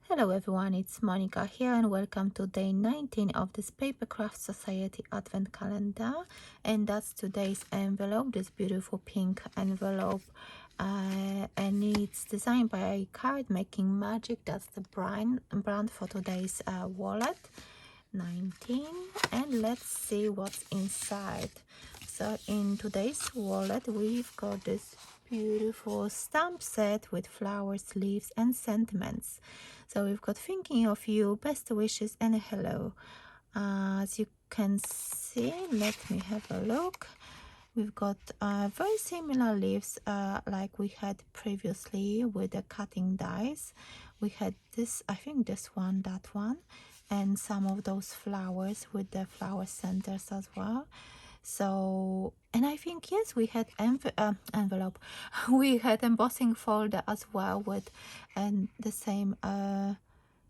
Hello everyone, it's Monika here and welcome to day 19 of this Papercraft Society Advent Calendar, and that's today's envelope, this beautiful pink envelope, and it's designed by Card Making Magic. That's the brand for today's wallet 19, and let's see what's inside. So in today's wallet we've got this beautiful stamp set with flowers, leaves and sentiments. So we've got thinking of you, best wishes and a hello. As you can see, let me have a look. We've got very similar leaves like we had previously with the cutting dies. We had this, I think this one, that one, and some of those flowers with the flower centers as well. So, and I think, yes, we had envelope. We had embossing folder as well with the same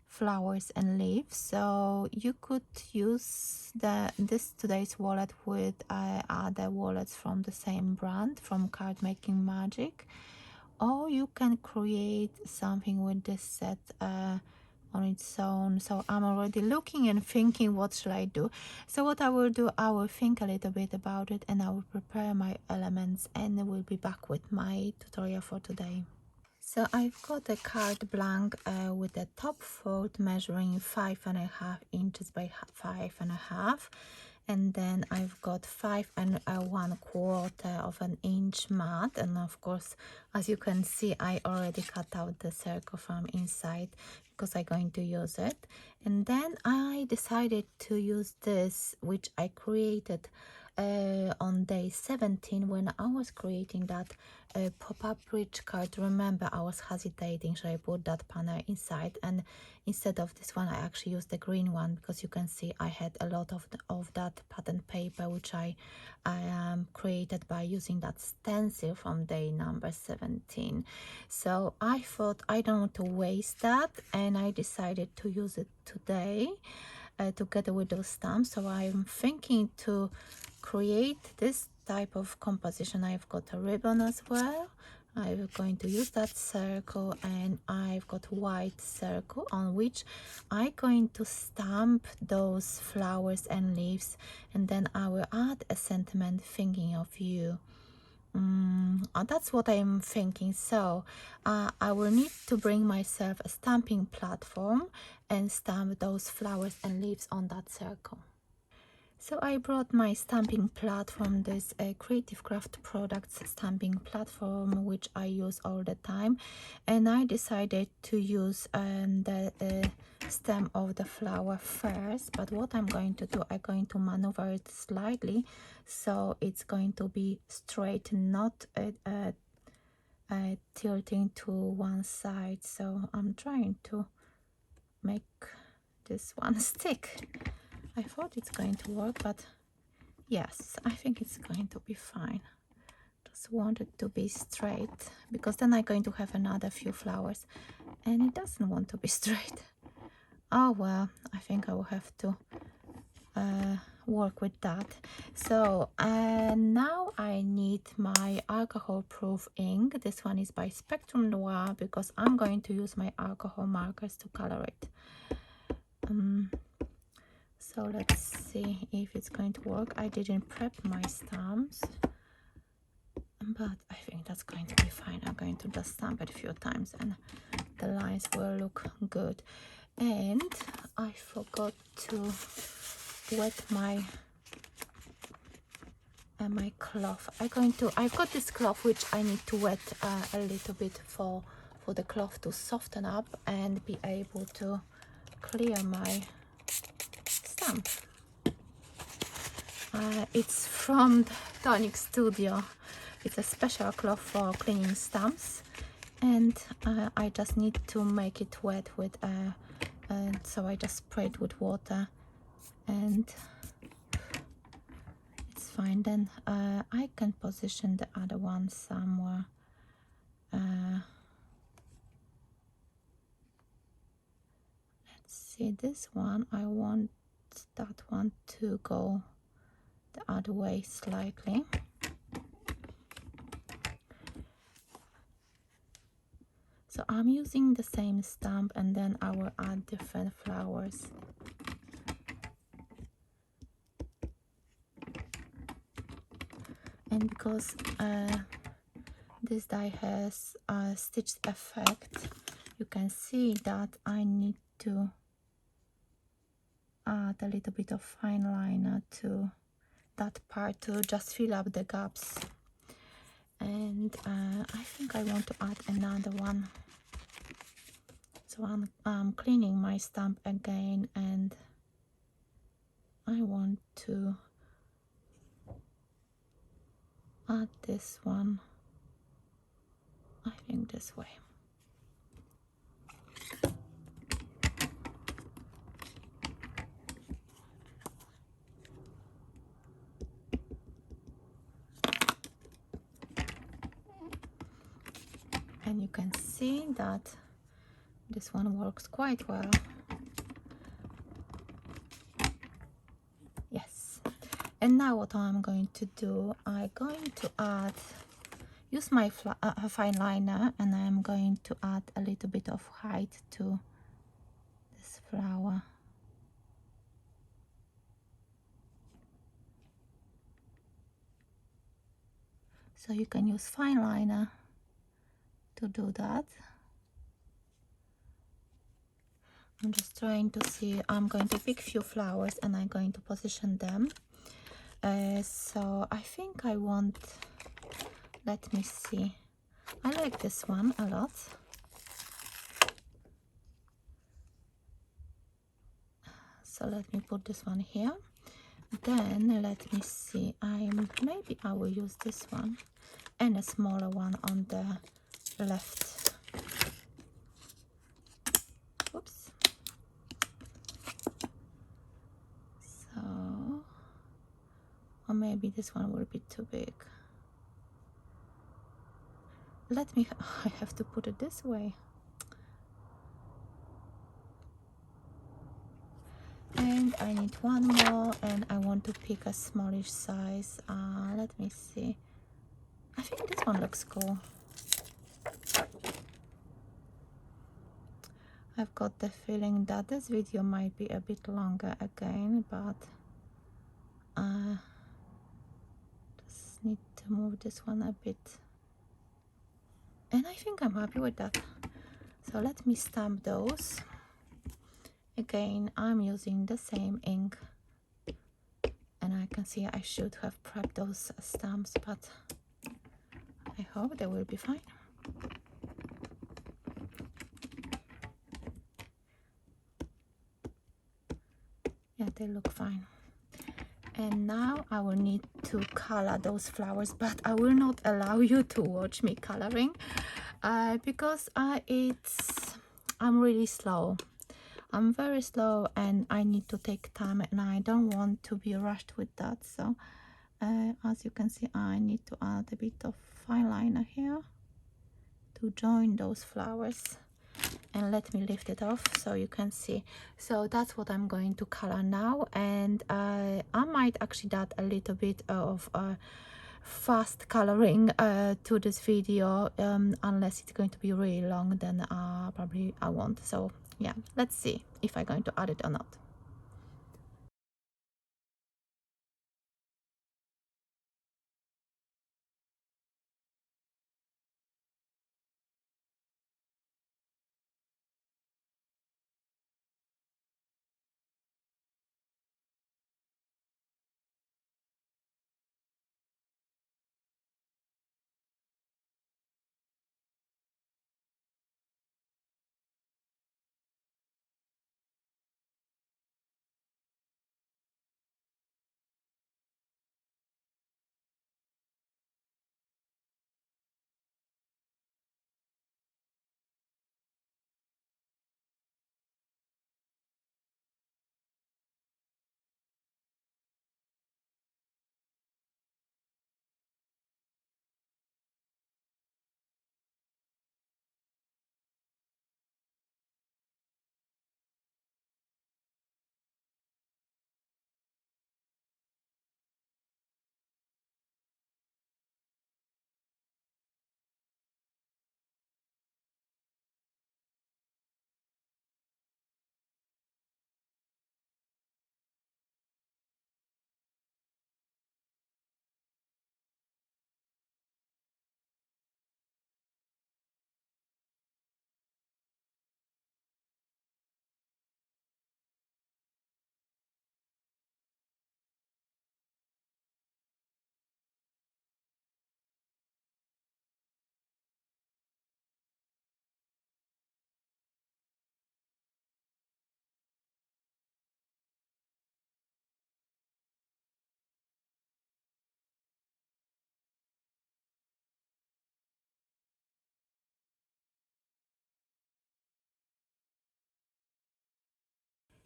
flowers and leaves. So you could use this today's wallet with other wallets from the same brand, from Card Making Magic, or you can create something with this set on its own. So I'm already looking and thinking, what should I do? So what I will do, I will think a little bit about it and I will prepare my elements and I will be back with my tutorial for today. So I've got a card blank with the top fold measuring 5.5 inches by 5.5, and then I've got 5 1/4 of an inch mat, and of course, as you can see, I already cut out the circle from inside because I'm going to use it. And then I decided to use this, which I created on day 17 when I was creating that pop-up bridge card. Remember, I was hesitating, should I put that panel inside, and instead of this one I actually used the green one because you can see I had a lot of that pattern paper which I created by using that stencil from day number 17. So I thought I don't want to waste that, and I decided to use it today together with those stamps. So I'm thinking to create this type of composition. I've got a ribbon as well. I'm going to use that circle, and I've got a white circle on which I'm going to stamp those flowers and leaves, and then I will add a sentiment thinking of you. That's what I'm thinking. So I will need to bring myself a stamping platform and stamp those flowers and leaves on that circle. So I brought my stamping platform, this Creative Craft Products stamping platform, which I use all the time, and I decided to use the stem of the flower first. But what I'm going to do, I'm going to maneuver it slightly so it's going to be straight, not tilting to one side. So I'm trying to make this one stick. I thought it's going to work, but yes, I think it's going to be fine. Just want it to be straight because then I'm going to have another few flowers and it doesn't want to be straight. Oh well, I think I will have to work with that. So now I need my alcohol proof ink. This one is by Spectrum Noir because I'm going to use my alcohol markers to color it. So let's see if it's going to work. I didn't prep my stamps, but I think that's going to be fine. I'm going to just stamp it a few times and the lines will look good. And I forgot to wet my my cloth. I've got this cloth which I need to wet a little bit for the cloth to soften up and be able to clear my stamp. It's from Tonic Studio. It's a special cloth for cleaning stamps, and I just need to make it wet with so I just spray it with water and it's fine. Then I can position the other one somewhere. Let's see, this one, I want that one to go the other way slightly. So I'm using the same stamp, and then I will add different flowers. And because this die has a stitched effect, you can see that I need to add a little bit of fine liner to that part to just fill up the gaps. And I think I want to add another one. So I'm cleaning my stamp again, and I want to add this one, I think this way. And you can see that this one works quite well. Yes. And now what I'm going to do, I'm going to use my fine liner, and I'm going to add a little bit of height to this flower. So you can use fine liner to do that. I'm just trying to see, I'm going to pick few flowers and I'm going to position them. So I think I want, let me see, I like this one a lot. So let me put this one here. Then let me see, maybe I will use this one and a smaller one on the left. Oops. So, or maybe this one will be too big. I have to put it this way. And I need one more, and I want to pick a smallish size. Let me see. I think this one looks cool. I've got the feeling that this video might be a bit longer again, but just need to move this one a bit. And I think I'm happy with that. So let me stamp those. Again, I'm using the same ink, and I can see I should have prepped those stamps, but I hope they will be fine. Yeah, they look fine. And now I will need to color those flowers, but I will not allow you to watch me coloring because I'm really slow. I'm very slow, and I need to take time, and I don't want to be rushed with that. So as you can see, I need to add a bit of fine liner here to join those flowers. And let me lift it off so you can see. So that's what I'm going to color now, and I might actually add a little bit of fast coloring to this video, unless it's going to be really long, then probably I won't. So yeah, let's see if I'm going to add it or not.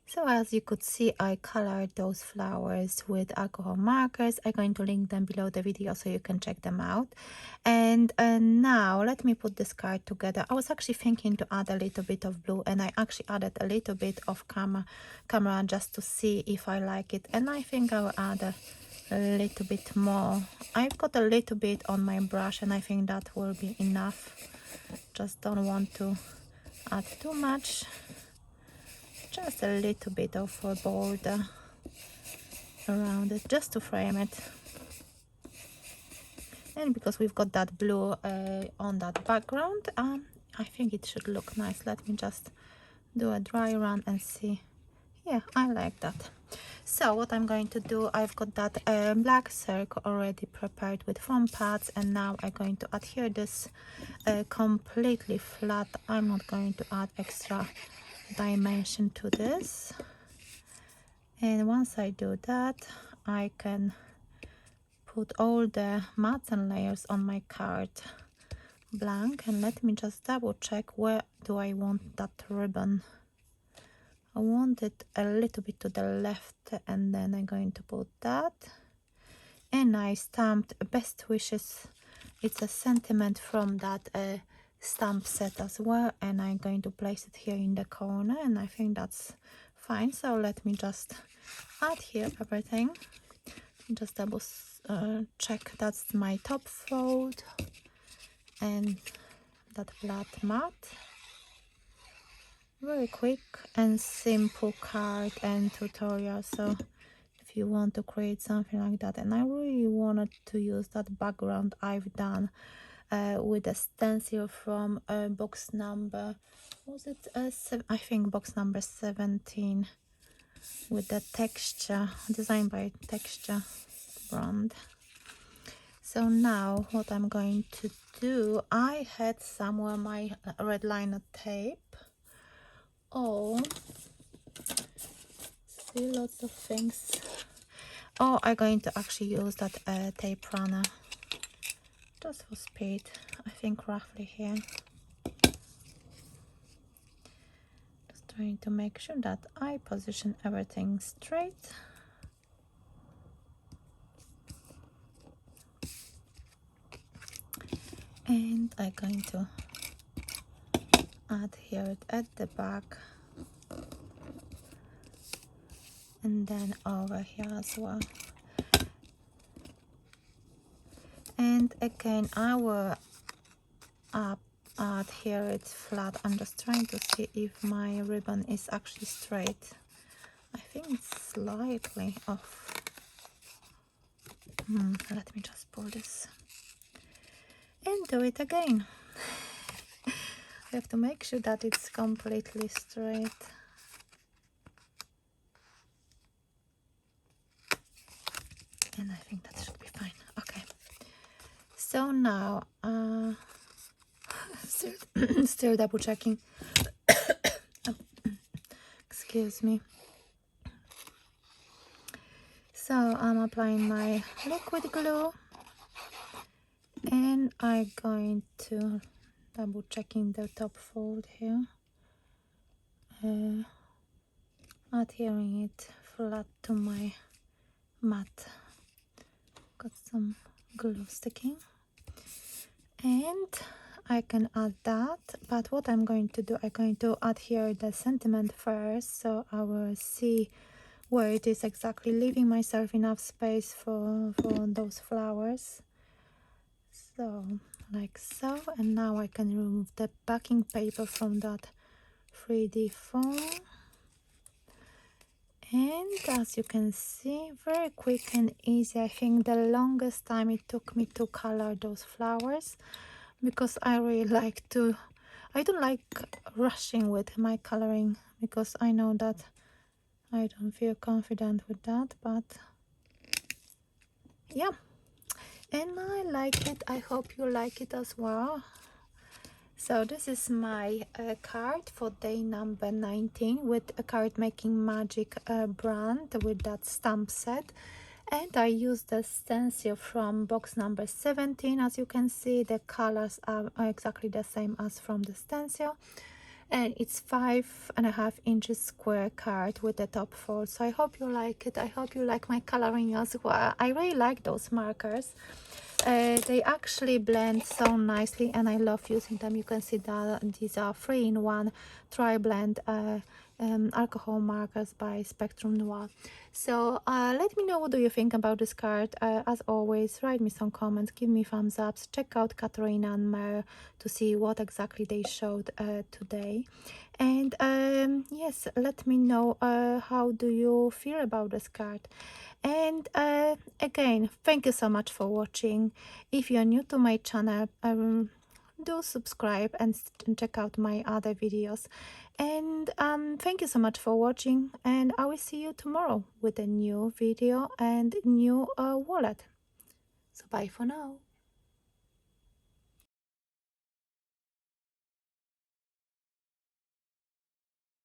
So as you could see, I colored those flowers with alcohol markers. I'm going to link them below the video so you can check them out. And now let me put this card together. I was actually thinking to add a little bit of blue, and I actually added a little bit of camera just to see if I like it. And I think I will add a little bit more. I've got a little bit on my brush, and I think that will be enough. Just don't want to add too much. Just a little bit of a border around it, just to frame it. And because we've got that blue on that background, I think it should look nice. Let me just do a dry run and see. Yeah, I like that. So what I'm going to do, I've got that black circle already prepared with foam pads, and now I'm going to adhere this completely flat. I'm not going to add extra dimension to this. And once I do that, I can put all the mats and layers on my card blank. And let me just double check, where do I want that ribbon. I want it a little bit to the left, and then I'm going to put that. And I stamped best wishes. It's a sentiment from that stamp set as well, and I'm going to place it here in the corner, and I think that's fine. So let me just add here everything. Just double check. That's my top fold and that flat mat. Very quick and simple card and tutorial. So if you want to create something like that, and I really wanted to use that background I've done with a stencil from box number, was it I think box number 17, with the texture, designed by Texture brand. So now what I'm going to do, I had somewhere my red liner tape. Oh, see, lots of things. Oh, I'm going to actually use that tape runner just for speed. I think roughly here. Just trying to make sure that I position everything straight. And I'm going to adhere it at the back, and then over here as well. And again, I will adhere it flat. I'm just trying to see if my ribbon is actually straight. I think it's slightly off. Let me just pull this and do it again. I have to make sure that it's completely straight. And I think that should be fine. Okay. So now, still double checking. Excuse me. So I'm applying my liquid glue, and I'm going to double checking the top fold here, adhering it flat to my mat. Got some glue sticking, and I can add that, but what I'm going to do, I'm going to adhere the sentiment first, so I will see where it is exactly, leaving myself enough space for those flowers. So like so, and now I can remove the backing paper from that 3D foam. And as you can see, very quick and easy. I think the longest time it took me to color those flowers, because I really like to, I don't like rushing with my coloring, because I know that I don't feel confident with that, but yeah, and I like it. I hope you like it as well. So this is my card for day number 19 with a Card Making Magic brand with that stamp set. And I used the stencil from box number 17. As you can see, the colors are exactly the same as from the stencil. and it's 5.5 inches square card with the top fold. So I hope you like it. I hope you like my coloring as well. I really like those markers. They actually blend so nicely and I love using them. You can see that these are 3-in-1 tri-blend alcohol markers by Spectrum Noir. So let me know what do you think about this card. As always, write me some comments, give me thumbs ups, check out Katarina and Mer to see what exactly they showed today. And yes, let me know how do you feel about this card. And again, thank you so much for watching. If you're new to my channel, do subscribe and check out my other videos. And thank you so much for watching, and I will see you tomorrow with a new video and new wallet. So bye for now.